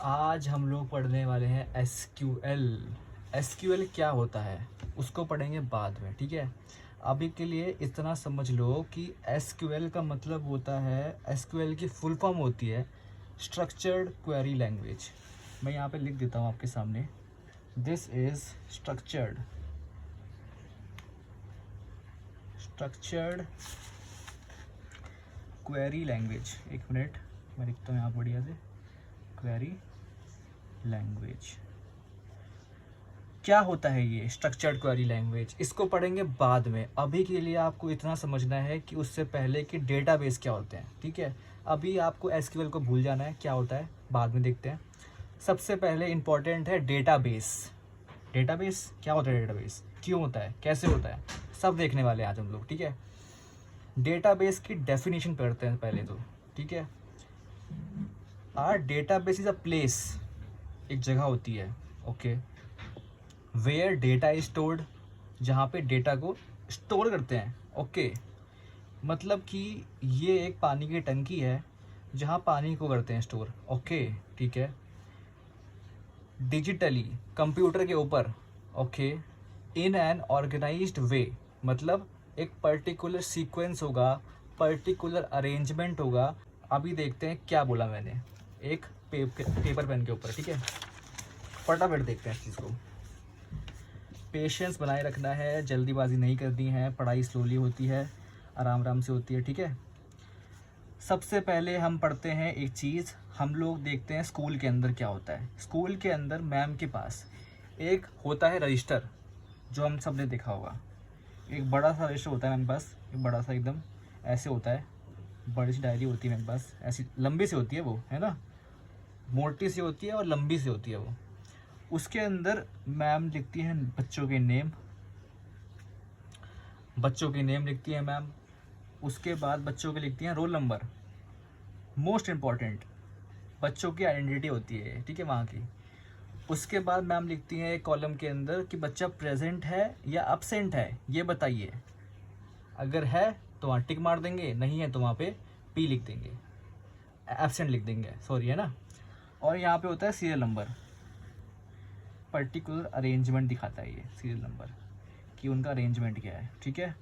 आज हम लोग पढ़ने वाले हैं एसक्यूएल। एसक्यूएल क्या होता है उसको पढ़ेंगे बाद में, ठीक है। अभी के लिए इतना समझ लो कि एसक्यूएल का मतलब होता है, एसक्यूएल की फुल फॉर्म होती है स्ट्रक्चर्ड क्वेरी लैंग्वेज। मैं यहाँ पे लिख देता हूँ आपके सामने, this is structured query language. एक मिनट, मैं लिखता हूँ यहाँ बढ़िया से, क्वेरी लैंग्वेज। क्या होता है ये स्ट्रक्चर्ड क्वेरी लैंग्वेज, इसको पढ़ेंगे बाद में। अभी के लिए आपको इतना समझना है कि उससे पहले कि डेटाबेस क्या होते हैं, ठीक है। अभी आपको एसक्यूएल को भूल जाना है, क्या होता है बाद में देखते हैं। सबसे पहले इम्पॉर्टेंट है डेटाबेस। डेटाबेस क्या होता है, डेटाबेस क्यों होता है, कैसे होता है, सब देखने वाले हैं आज हम लोग, ठीक है। डेटाबेस की डेफिनेशन पढ़ते हैं पहले तो, ठीक है। Our database is a place, एक जगह होती है, okay, where data is stored, जहाँ पे डेटा को स्टोर करते हैं, ओके। मतलब कि ये एक पानी की टंकी है जहाँ पानी को करते हैं स्टोर, ओके, ठीक है। डिजिटली कंप्यूटर के ऊपर, ओके, इन एन ऑर्गेनाइज्ड वे, मतलब एक पर्टिकुलर सीक्वेंस होगा, पर्टिकुलर अरेंजमेंट होगा। अभी देखते हैं क्या बोला मैंने, एक पेपर पेन के ऊपर, ठीक है। फटाफट देखते हैं इस चीज़ को। पेशेंस बनाए रखना है, जल्दीबाजी नहीं करनी है, पढ़ाई स्लोली होती है, आराम आराम से होती है, ठीक है। सबसे पहले हम पढ़ते हैं एक चीज़, हम लोग देखते हैं स्कूल के अंदर क्या होता है। स्कूल के अंदर मैम के पास एक होता है रजिस्टर, जो हम सब ने देखा होगा। एक बड़ा सा रजिस्टर होता है मेरे पास, एक बड़ा सा एकदम ऐसे होता है, बड़ी सी डायरी होती है मेरे पास, ऐसी लंबी सी होती है वो, है ना, मोटी सी होती है और लंबी सी होती है वो। उसके अंदर मैम लिखती है बच्चों के नेम, बच्चों के नेम लिखती है मैम। उसके बाद बच्चों के लिखती हैं रोल नंबर, मोस्ट इम्पॉर्टेंट, बच्चों की आइडेंटिटी होती है, ठीक है, वहाँ की। उसके बाद मैम लिखती हैं एक कॉलम के अंदर कि बच्चा प्रेजेंट है या अब्सेंट है, ये बताइए। अगर है तो वहाँ टिक मार देंगे, नहीं है तो वहाँ पे पी लिख देंगे, एब्सेंट लिख देंगे, सॉरी, है ना। और यहाँ पे होता है सीरियल नंबर, पर्टिकुलर अरेंजमेंट दिखाता है ये सीरियल नंबर कि उनका अरेंजमेंट क्या है, ठीक है।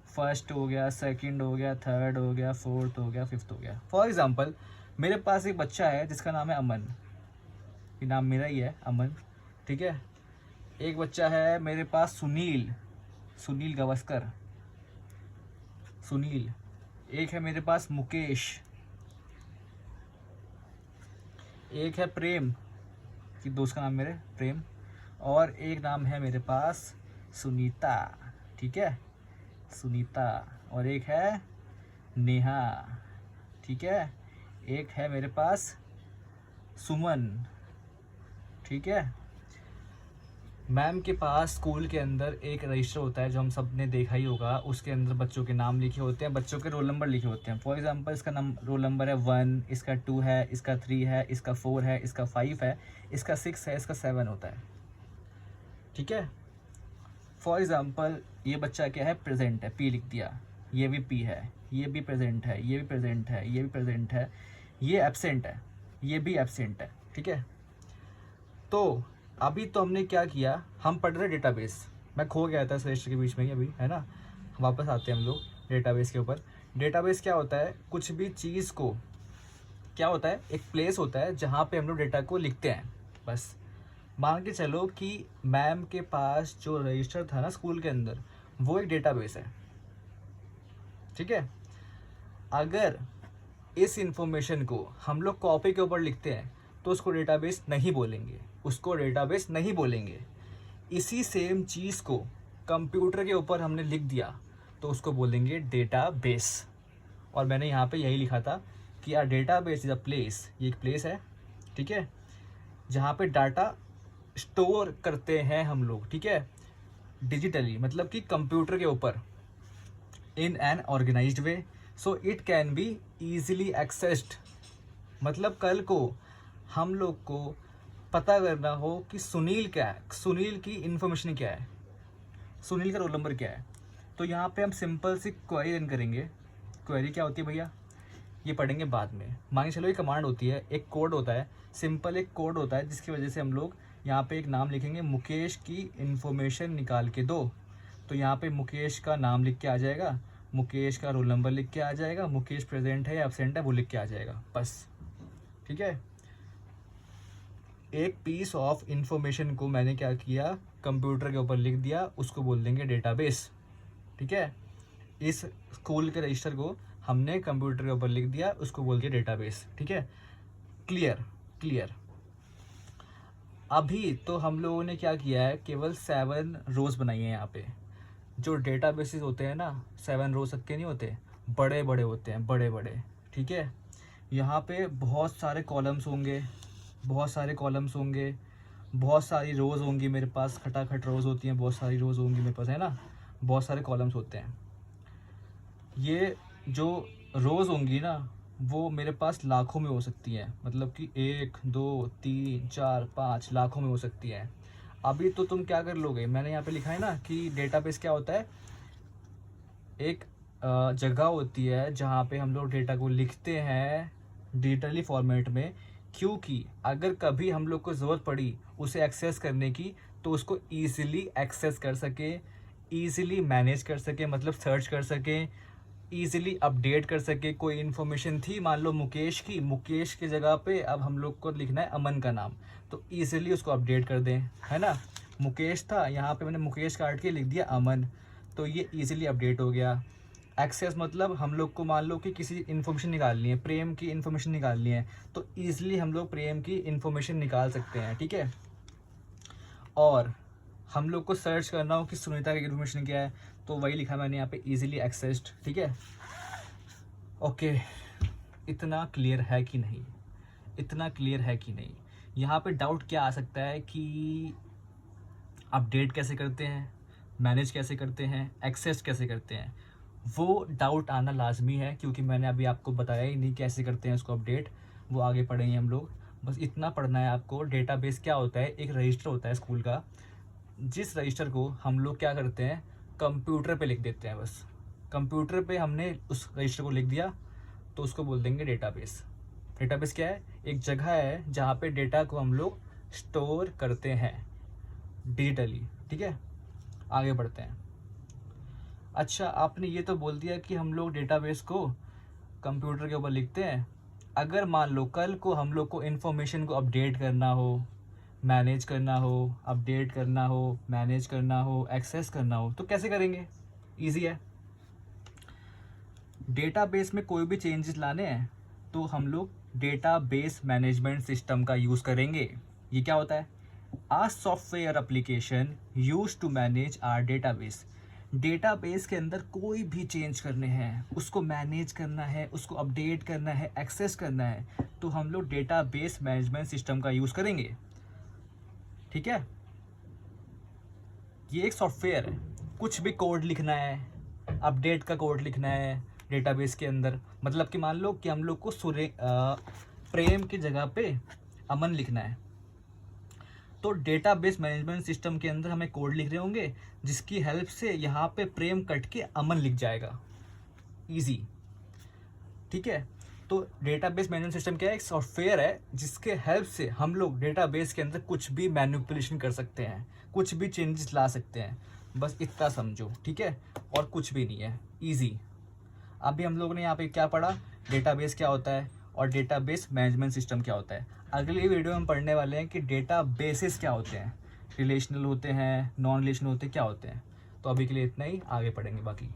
फर्स्ट हो गया, सेकंड हो गया, थर्ड हो गया, फोर्थ हो गया, फिफ्थ हो गया। फॉर एग्जांपल मेरे पास एक बच्चा है जिसका नाम है अमन, ये नाम मेरा ही है, अमन, ठीक है। एक बच्चा है मेरे पास सुनील, सुनील गावस्कर, सुनील। एक है मेरे पास मुकेश, एक है प्रेम, कि दोस्त का नाम मेरे प्रेम, और एक नाम है मेरे पास सुनीता, ठीक है, सुनीता। और एक है नेहा, ठीक है। एक है मेरे पास सुमन, ठीक है। मैम के पास स्कूल के अंदर एक रजिस्टर होता है जो हम सब ने देखा ही होगा, उसके अंदर बच्चों के नाम लिखे होते हैं, बच्चों के रोल नंबर लिखे होते हैं। फॉर एग्जांपल इसका नाम रोल नंबर है 1, इसका 2 है, इसका 3 है, इसका 4 है, इसका 5 है, इसका 6 है, इसका 7 होता है, ठीक है। फॉर एग्जांपल ये बच्चा क्या है, प्रेजेंट है, पी लिख दिया, ये भी पी है, ये भी प्रेजेंट है, ये भी प्रेजेंट है, ये भी प्रेजेंट है, ये एब्सेंट है, ये भी एब्सेंट है, ठीक है। तो अभी तो हमने क्या किया, हम पढ़ रहे डेटाबेस। मैं खो गया था सेमेस्टर के बीच में ही अभी, है ना। वापस आते हैं हम लोग डेटाबेस के ऊपर। डेटाबेस क्या होता है, कुछ भी चीज़ को, क्या होता है, एक प्लेस होता है जहाँ पे हम लोग डेटा को लिखते हैं, बस। मान के चलो कि मैम के पास जो रजिस्टर था ना स्कूल के अंदर, वो एक डेटाबेस है, ठीक है। अगर इस इंफॉर्मेशन को हम लोग कॉपी के ऊपर लिखते हैं तो उसको डेटाबेस नहीं बोलेंगे, उसको डेटाबेस नहीं बोलेंगे। इसी सेम चीज़ को कंप्यूटर के ऊपर हमने लिख दिया तो उसको बोलेंगे डेटाबेस। और मैंने यहाँ पे यही लिखा था कि आ डेटाबेस इज़ अ प्लेस, ये एक प्लेस है, ठीक है, जहाँ पे डाटा स्टोर करते हैं हम लोग, ठीक है, डिजिटली, मतलब कि कंप्यूटर के ऊपर, in an organized way, so it can be easily accessed. मतलब कल को हम लोग को पता करना हो कि सुनील क्या है, सुनील की इन्फॉर्मेशन क्या है, सुनील का रोल नंबर क्या है, तो यहाँ पे हम सिंपल सी क्वेरी रन करेंगे। क्वेरी क्या होती है भैया, ये पढ़ेंगे बाद में। मान के चलो ये कमांड होती है, एक कोड होता है, सिंपल एक कोड होता है जिसकी वजह से हम लोग यहाँ पे एक नाम लिखेंगे, मुकेश की इन्फॉर्मेशन निकाल के दो। तो यहाँ पे मुकेश का नाम लिख के आ जाएगा, मुकेश का रोल नंबर लिख के आ जाएगा, मुकेश प्रेजेंट है या एब्सेंट है वो लिख के आ जाएगा, बस। ठीक है, एक पीस ऑफ इंफॉर्मेशन को मैंने क्या किया, कंप्यूटर के ऊपर लिख दिया, उसको बोल देंगे डेटाबेस। ठीक है, इस स्कूल के रजिस्टर को हमने कंप्यूटर के ऊपर लिख दिया, उसको बोल दिया डेटाबेस। ठीक है, क्लियर क्लियर। अभी तो हम लोगों ने क्या किया है, केवल 7 रोज बनाई है। यहाँ पे जो डेटाबेसेस होते हैं ना, 7 रोज तक के नहीं होते, बड़े बड़े होते हैं, बड़े बड़े। ठीक है, यहाँ पे बहुत सारे कॉलम्स होंगे, बहुत सारे कॉलम्स होंगे, बहुत सारी रोज़ होंगी मेरे पास, खटाखट रोज़ होती हैं, बहुत सारी रोज़ होंगी मेरे पास, है ना, बहुत सारे कॉलम्स होते हैं। ये जो रोज़ होंगी ना वो मेरे पास लाखों में हो सकती हैं, मतलब कि 1 2 3 4 5 लाखों में हो सकती है। अभी तो तुम क्या कर लोगे, मैंने यहाँ पे लिखा है ना कि डेटाबेस क्या होता है, एक जगह होती है जहाँ पे हम लोग डेटा को लिखते हैं डिजिटली फॉर्मेट में, क्योंकि अगर कभी हम लोग को ज़रूरत पड़ी उसे एक्सेस करने की तो उसको ईज़िली एक्सेस कर सके, ईज़िली मैनेज कर सके, मतलब सर्च कर सके, ईज़िली अपडेट कर सके। कोई इन्फॉर्मेशन थी मान लो मुकेश की, मुकेश की जगह पे अब हम लोग को लिखना है अमन का नाम, तो ईज़िली उसको अपडेट कर दें, है ना। मुकेश था, यहाँ पे मैंने मुकेश काट के लिख दिया अमन, तो ये ईज़िली अपडेट हो गया। एक्सेस मतलब हम लोग को मान लो कि किसी इन्फॉर्मेशन निकालनी है, प्रेम की इन्फॉर्मेशन निकालनी है, तो ईज़िली हम लोग प्रेम की इन्फॉर्मेशन निकाल सकते हैं। ठीक है, और हम लोग को सर्च करना हो कि सुनीता की इन्फॉर्मेशन क्या है, तो वही लिखा मैंने यहाँ पे, ईज़िली एक्सेस्ड। ठीक है, ओके, इतना क्लियर है कि नहीं, इतना क्लियर है कि नहीं। यहाँ पे डाउट क्या आ सकता है कि अपडेट कैसे करते हैं, मैनेज कैसे करते हैं, एक्सेस कैसे करते हैं, वो डाउट आना लाजमी है, क्योंकि मैंने अभी आपको बताया ही नहीं कैसे करते हैं उसको अपडेट, वो आगे पढ़ेंगे हम लोग। बस इतना पढ़ना है आपको। डेटाबेस क्या होता है, एक रजिस्टर होता है स्कूल का, जिस रजिस्टर को हम लोग क्या करते हैं, कंप्यूटर पे लिख देते हैं। बस कंप्यूटर पे हमने उस रजिस्टर को लिख दिया तो उसको बोल देंगे डेटाबेस। डेटाबेस क्या है, एक जगह है जहाँ पे डेटा को हम लोग स्टोर करते हैं डिजिटली। ठीक है, आगे बढ़ते हैं। अच्छा, आपने ये तो बोल दिया कि हम लोग डेटाबेस को कंप्यूटर के ऊपर लिखते हैं। अगर मान लो कल को हम लोग को इन्फॉर्मेशन को अपडेट करना हो, मैनेज करना हो, अपडेट करना हो, मैनेज करना हो, एक्सेस करना हो, तो कैसे करेंगे? इजी है। डेटाबेस में कोई भी चेंजेस लाने हैं तो हम लोग डेटाबेस मैनेजमेंट सिस्टम का यूज़ करेंगे। ये क्या होता है? A software application use to manage our database. Database के अंदर कोई भी चेंज करने हैं, उसको मैनेज करना है, उसको अपडेट करना है, एक्सेस करना है, तो हम लोग डेटाबेस मैनेजमेंट सिस्टम का यूज़ करेंगे। ठीक है, ये एक सॉफ्टवेयर है। कुछ भी कोड लिखना है, अपडेट का कोड लिखना है डेटाबेस के अंदर, मतलब कि मान लो कि हम लोग को प्रेम की जगह पे अमन लिखना है, तो डेटाबेस मैनेजमेंट सिस्टम के अंदर हमें कोड लिख रहे होंगे जिसकी हेल्प से यहाँ पे प्रेम कट के अमन लिख जाएगा। इजी। ठीक है, तो डेटाबेस मैनेजमेंट सिस्टम क्या है? एक सॉफ्टवेयर है जिसके हेल्प से हम लोग डेटाबेस के अंदर कुछ भी मैनिपुलेशन कर सकते हैं, कुछ भी चेंजेस ला सकते हैं। बस इतना समझो, ठीक है, और कुछ भी नहीं है, इजी। अभी हम लोगों ने यहाँ पे क्या पढ़ा, डेटाबेस क्या होता है और डेटाबेस मैनेजमेंट सिस्टम क्या होता है। अगली वीडियो में हम पढ़ने वाले हैं कि डेटाबेसेस क्या होते हैं, रिलेशनल होते हैं, नॉन रिलेशनल होते हैं, क्या होते हैं। तो अभी के लिए इतना ही, आगे पढ़ेंगे बाकी।